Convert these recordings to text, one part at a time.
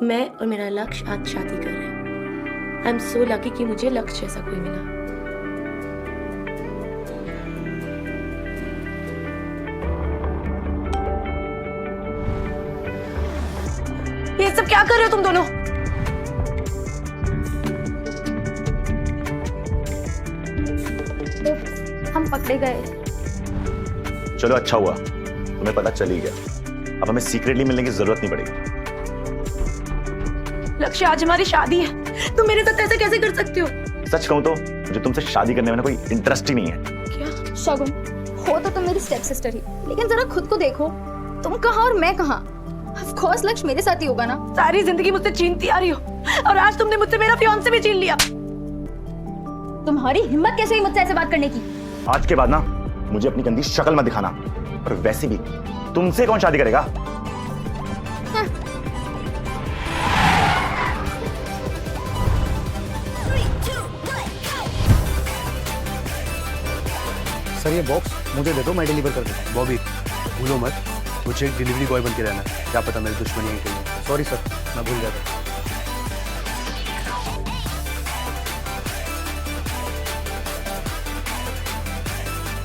मैं और मेरा लक्ष्य आज शादी कर रहे हैं। आई एम सो लकी कि मुझे लक्ष्य जैसा कोई मिला। ये सब क्या कर रहे हो तुम दोनों? हम पकड़े गए। चलो अच्छा हुआ, तुम्हें पता चल ही गया। अब हमें सीक्रेटली मिलने की जरूरत नहीं पड़ेगी। लक्ष्य, आज हमारी शादी है, तुम मेरे साथ ऐसे कैसे कर सकते हो? सच कहूं तो मुझे तुमसे शादी करने में ना कोई इंटरेस्ट ही नहीं है। क्या? शगुन, हो तो तुम मेरी स्टेप सिस्टर ही, लेकिन जरा खुद को देखो, तुम कहाँ और मैं कहाँ। ऑफ कोर्स लक्ष्य मेरे साथ ही होगा ना। सारी जिंदगी मुझसे छीनती आ रही हो और आज तुमने मुझसे मेरा फियांसे भी छीन लिया। तुम्हारी हिम्मत कैसे हुई मुझसे ऐसे बात करने की? आज के बाद ना मुझे अपनी गंदी शक्ल मत दिखाना। और वैसे भी तुमसे कौन शादी करेगा? सर ये बॉक्स मुझे दे दो, मैं डिलीवर कर दूँ। बॉबी भूलो मत, मुझे एक डिलीवरी बॉय बन के रहना है। क्या पता मेरी दुश्मनी है कहीं। सॉरी सर, मैं भूल जाता।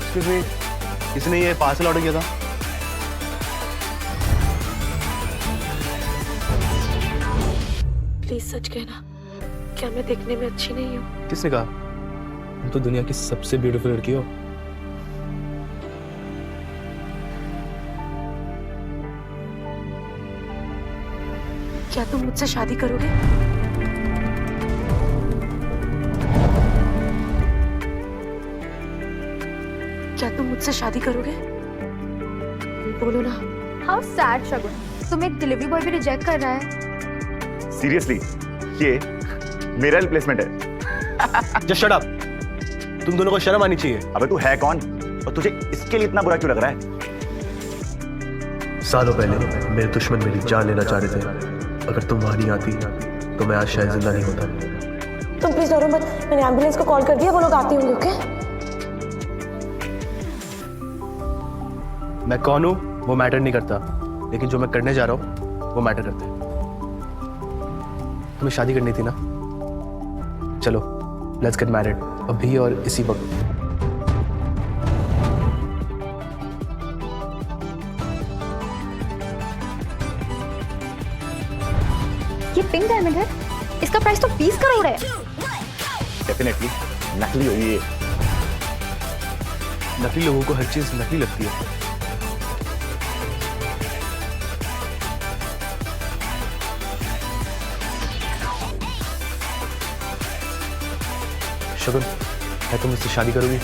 एक्सक्यूज मी, किसने ये पार्सल ऑर्डर किया था? प्लीज सच कहना, क्या मैं देखने में अच्छी नहीं हूँ? किसने कहा? तुम तो दुनिया की सबसे ब्यूटीफुल लड़की हो। क्या तुम मुझसे शादी करोगे? क्या तुम मुझसे शादी करोगे? बोलो ना। हाउ सैड शगुन, तुम एक डिलीवरी बॉय भी रिजेक्ट कर रहा है। सीरियसली ये मेरा रिप्लेसमेंट है। Just shut up. तुम दोनों को शर्म आनी चाहिए। अबे तू है कौन और तुझे इसके लिए इतना बुरा क्यों लग रहा है? सालों पहले मेरे दुश्मन मेरी जान लेना चाह रहे थे। अगर तुम वहां नहीं आती तो मैं आज शायद जिंदा नहीं होता। तुम प्लीज डरो मत, मैंने एम्बुलेंस को कॉल कर दिया, वो लोग आते होंगे। ओके? मैं कौन हूं वो मैटर नहीं करता, लेकिन जो मैं करने जा रहा हूं वो मैटर करता है। तुम्हें शादी करनी थी ना? चलो लेट्स गेट मैरिड, अभी और इसी वक्त। ये पिंक डायमंड है, इसका प्राइस तो 20 करोड़ है। डेफिनेटली नकली होगी ये। नकली लोगों को हर चीज नकली लगती है। शगुन, क्या तुम मुझसे शादी करोगी?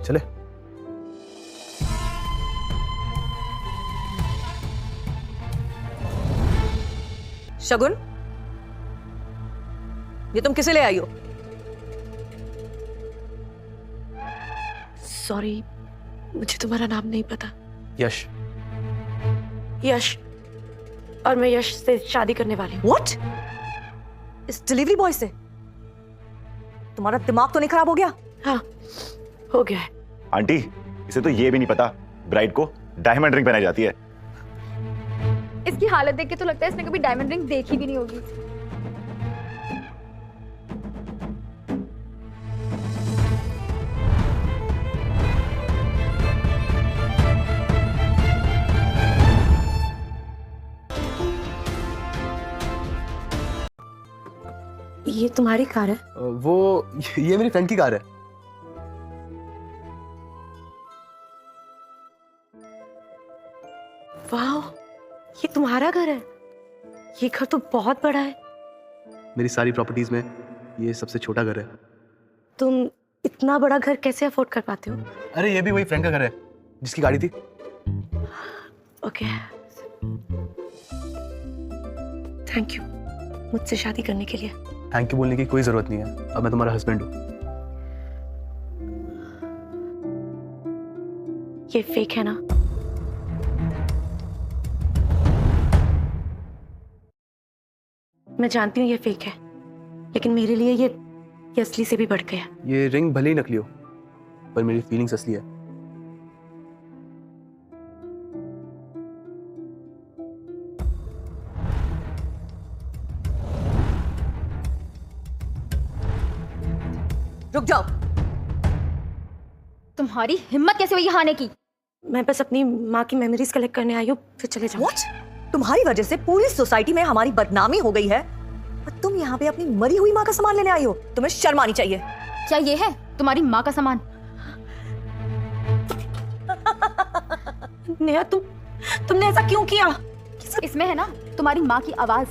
चले। शगुन, ये तुम किसे ले आई हो? सॉरी, मुझे तुम्हारा नाम नहीं पता। यश। यश, और मैं यश से शादी करने वाली हूँ। What? इस डिलीवरी बॉय से? तुम्हारा दिमाग तो नहीं खराब हो गया? हाँ, हो गया है। आंटी, इसे तो ये भी नहीं पता ब्राइड को डायमंड रिंग पहनाई जाती है। इसकी हालत देख के तो लगता है इसने कभी डायमंड रिंग देखी भी नहीं होगी। ये तुम्हारी कार है? वो ये मेरी फ्रेंड की कार है। वाह, ये तुम्हारा घर है? ये घर तो बहुत बड़ा है। मेरी सारी प्रॉपर्टीज में ये सबसे छोटा घर है। तुम इतना बड़ा घर कैसे अफोर्ड कर पाते हो? अरे ये भी वही फ्रेंड का घर है जिसकी गाड़ी थी। ओके, थैंक यू मुझसे शादी करने के लिए। थैंक यू बोलने की कोई जरूरत नहीं है, अब मैं तुम्हारा हस्बैंड हूँ। ये फेक है ना? मैं जानती हूँ ये फेक है, लेकिन मेरे लिए ये असली से भी बढ़ गया। ये रिंग भले ही नकली हो, पर मेरी फीलिंग्स असली है। रुक जाओ। तुम्हारी हिम्मत कैसे हुई यहाँ आने की? मैं बस अपनी माँ की मेमोरीज कलेक्ट करने आई हूँ, फिर चले जाऊँ। What? तुम्हारी वजह से पूरी सोसाइटी में हमारी बदनामी हो गई है और तुम यहाँ पे अपनी मरी हुई माँ का सामान लेने आई हो। तुम्हें शर्म आनी चाहिए। क्या ये है तुम्हारी माँ का सामान? नेहा तुमने ऐसा क्यों किया? इसमें है ना तुम्हारी माँ की आवाज।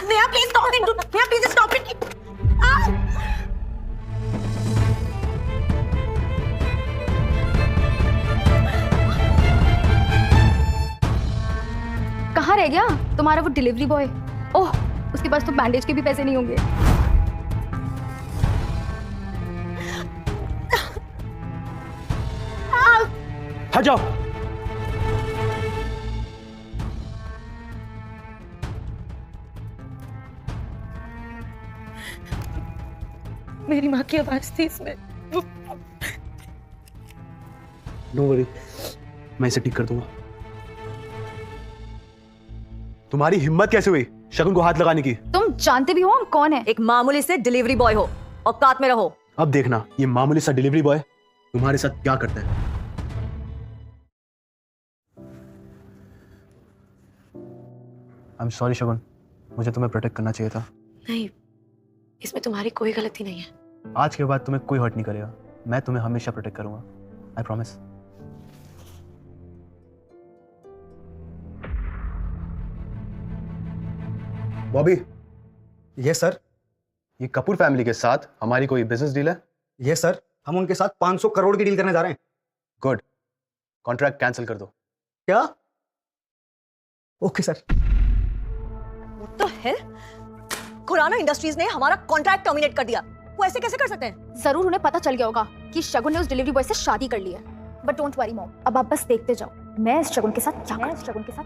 Neha please stop it. Neha please stop it. कहाँ रह गया तुम्हारा वो डिलीवरी बॉय? ओह, उसके पास तो बैंडेज के भी पैसे नहीं होंगे। हट जाओ। मेरी माँ की आवाज थी इसमें। नो वरी, मैं इसे ठीक कर दूंगा। तुम्हारी हिम्मत कैसे हुई शगुन को हाथ लगाने की? तुम जानते भी हो हम कौन है? एक मामूली से डिलीवरी बॉय हो, औकात में रहो। अब देखना ये मामूली सा डिलीवरी बॉय तुम्हारे साथ क्या करता है। आई एम सॉरी शगुन, मुझे तुम्हें प्रोटेक्ट करना चाहिए था। नहीं, इसमें तुम्हारी कोई गलती नहीं है। आज के बाद तुम्हें कोई हर्ट नहीं करेगा। मैं तुम्हें हमेशा प्रोटेक्ट करूंगा, आई प्रॉमिस। बॉबी, ये सर। ये कपूर फैमिली के साथ हमारी कोई बिजनेस डील है? ये सर, हम उनके साथ 500 करोड़ की डील करने जा रहे हैं। गुड, कॉन्ट्रैक्ट कैंसिल कर दो। क्या? Okay sir. तो है खुराना इंडस्ट्रीज ने हमारा कॉन्ट्रैक्ट टर्मिनेट कर दिया। वो ऐसे कैसे कर सकते हैं? जरूर उन्हें पता चल गया होगा कि शगुन ने उस डिलीवरी बॉय से शादी कर ली है। बट डोंट वरी मॉम, अब आप बस देखते जाओ मैं इस शगुन के साथ क्या करती हूं।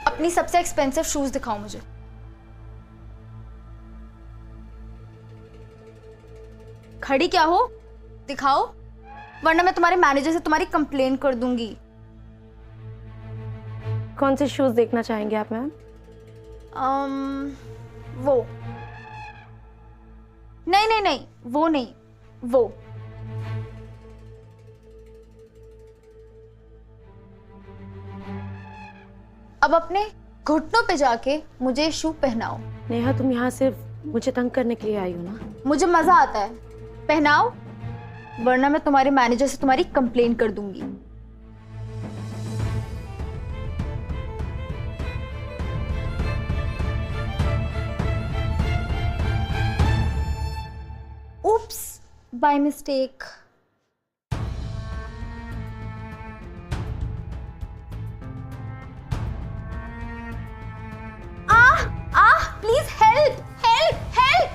अपनी सबसे एक्सपेंसिव शूज दिखाओ मुझे। खड़ी क्या हो, दिखाओ, वरना मैं तुम्हारे मैनेजर से तुम्हारी कंप्लेन कर दूंगी। कौन से शूज देखना चाहेंगे आप मैम? वो नहीं, वो नहीं, वो। अब अपने घुटनों पे जाके मुझे शू पहनाओ। नेहा तुम यहाँ सिर्फ मुझे तंग करने के लिए आई हो ना? मुझे मजा आता है, पहनाओ, वरना मैं तुम्हारे मैनेजर से तुम्हारी कंप्लेन कर दूंगी। Oops, by mistake. Please help! Help! Help!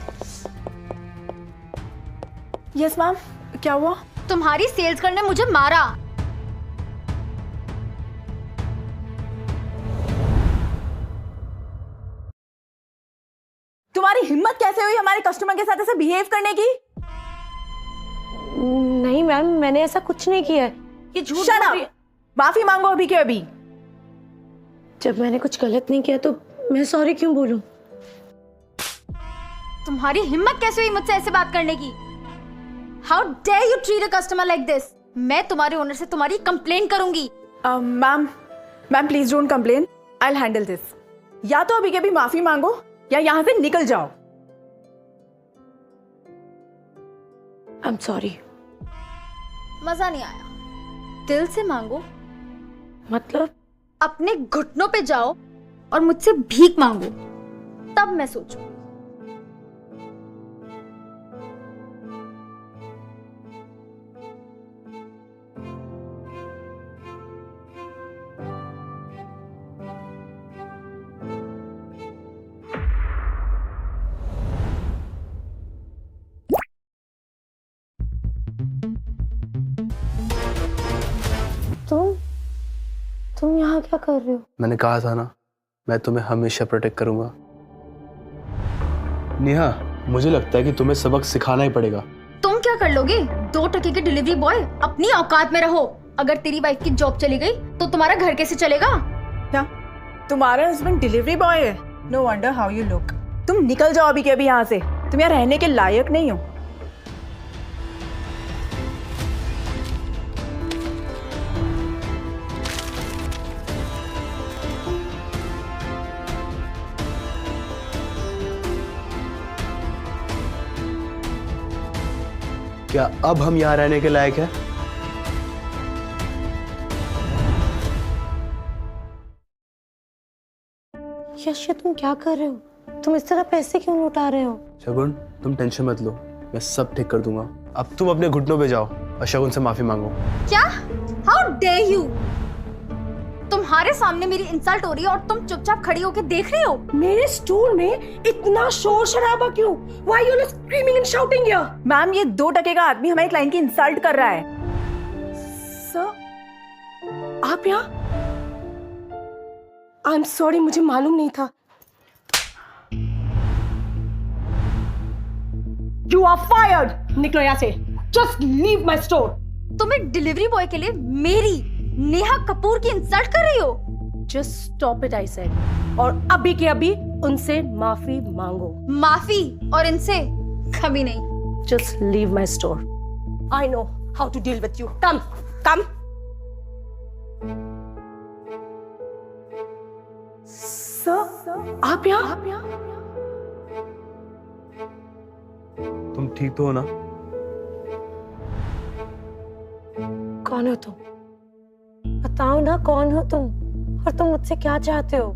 Yes ma'am, क्या हुआ? तुम्हारी सेल्स गर्ल ने मुझे मारा। तुम्हारी हिम्मत कैसे हुई हमारे कस्टमर के साथ ऐसे बिहेव करने की? नहीं मैम, मैंने ऐसा कुछ नहीं किया है। ये झूठ Shut बोल up! रही है। माफी मांगो अभी के अभी। जब मैंने कुछ गलत नहीं किया तो मैं सॉरी क्यों बोलूं? तुम्हारी हिम्मत कैसे हुई मुझसे ऐसे बात करने की? How dare you treat a customer like this? मैं तुम्हारे ओनर से तुम्हारी कंप्लेन करूंगी। Ma'am please don't complain, I will handle this. या तो अभी के अभी माफी मांगो या यहाँ से निकल जाओ। I am sorry. मजा नहीं आया, दिल से मांगो। मतलब? अपने घुटनों पे जाओ और मुझसे भीख मांगो, तब मैं सोचूं। तुम यहाँ क्या कर रहे हो? मैंने कहा था ना, मैं तुम्हें हमेशा प्रोटेक्ट करूंगा। नेहा, मुझे लगता है कि तुम्हें सबक सिखाना ही पड़ेगा। तुम क्या कर लोगे? 2 टके के डिलीवरी बॉय, अपनी औकात में रहो। अगर तेरी वाइफ की जॉब चली गई तो तुम्हारा घर कैसे चलेगा? क्या तुम्हारा हस्बैंड डिलीवरी बॉय है? No wonder how you look. तुम निकल जाओ अभी के अभी यहाँ से, तुम यहाँ रहने के लायक नहीं हो। क्या अब हम यहाँ रहने के लायक हैं? यश, तुम क्या कर रहे हो? तुम इस तरह पैसे क्यों लुटा रहे हो? शगुन, तुम टेंशन मत लो, मैं सब ठीक कर दूंगा। अब तुम अपने घुटनों पे जाओ और शगुन से माफी मांगो। क्या? How dare you! तुम्हारे सामने मेरी इंसल्ट हो रही है और तुम चुपचाप खड़ी होकर देख रही हो। मेरे स्टोर में इतना शोर शराबा क्यों? Why you all screaming and shouting here? Ma'am, ये 2 टके का आदमी हमारे क्लाइंट की इंसल्ट कर रहा है। सर, आप यहाँ? I'm sorry, मुझे मालूम नहीं था। You are fired! निकलो यहाँ से। Just leave my store. तुम एक डिलीवरी बॉय के लिए मेरी नेहा कपूर की इंसल्ट कर रही हो? Just stop it, I said. और अभी के अभी उनसे माफी मांगो। माफी? और इनसे कभी नहीं। Just leave my store. I know how to deal with you. Come, come. Sir, आप यहाँ? तुम ठीक तो हो ना? कौन हो तुम? बताओ ना, कौन हो तुम और तुम मुझसे क्या चाहते हो?